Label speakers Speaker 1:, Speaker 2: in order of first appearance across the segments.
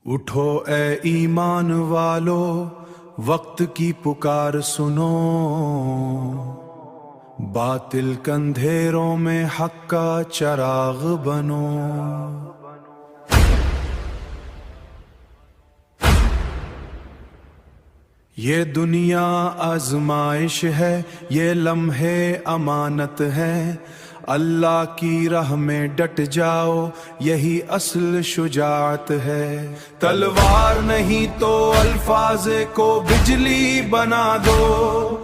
Speaker 1: اٹھو اے ایمان والو، وقت کی پکار سنو، باطل کندھیروں میں حق کا چراغ بنو۔ یہ دنیا آزمائش ہے، یہ لمحے امانت ہے، اللہ کی راہ میں ڈٹ جاؤ، یہی اصل شجاعت ہے۔ تلوار نہیں تو الفاظ کو بجلی بنا دو،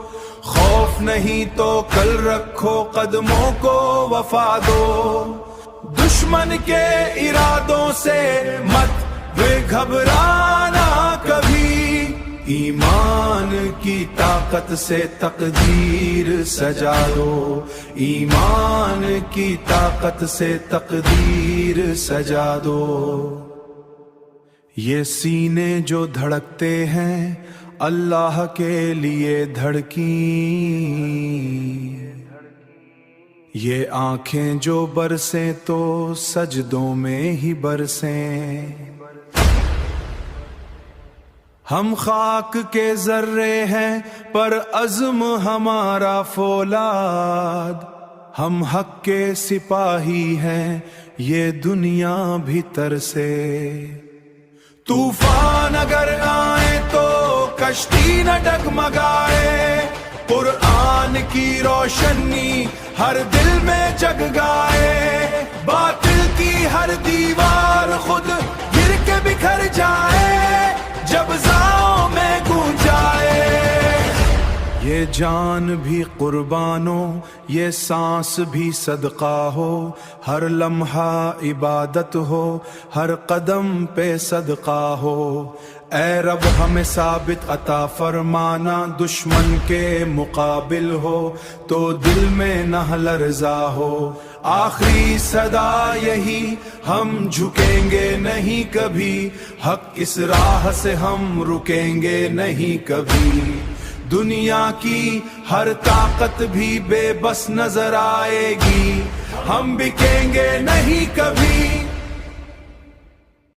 Speaker 1: خوف نہیں تو کل رکھو قدموں کو وفا دو۔ دشمن کے ارادوں سے مت گھبرانا کبھی، ایمان کی طاقت سے تقدیر سجا دو، ایمان کی طاقت سے تقدیر سجا دو۔ یہ سینے جو دھڑکتے ہیں اللہ کے لیے دھڑکیں، یہ آنکھیں جو برسیں تو سجدوں میں ہی برسیں۔ ہم خاک کے ذرے ہیں پر عزم ہمارا فولاد، ہم حق کے سپاہی ہیں یہ دنیا بھیتر سے۔ طوفان اگر آئے تو کشتی نہ ڈگمگائے، قرآن کی روشنی ہر دل میں جگائے، باطل کی ہر دیوار خود گر کے بکھر جائے جب زاؤں میں گونجائے۔ یہ جان بھی قربانو، یہ سانس بھی صدقہ ہو، ہر لمحہ عبادت ہو، ہر قدم پہ صدقہ ہو۔ اے رب ہمیں ثابت عطا فرمانا، دشمن کے مقابل ہو تو دل میں نہ لرزا ہو۔ آخری صدا یہی، ہم جھکیں گے نہیں کبھی، حق اس راہ سے ہم رکیں گے نہیں کبھی۔ دنیا کی ہر طاقت بھی بے بس نظر آئے گی، ہم بکیں گے نہیں کبھی۔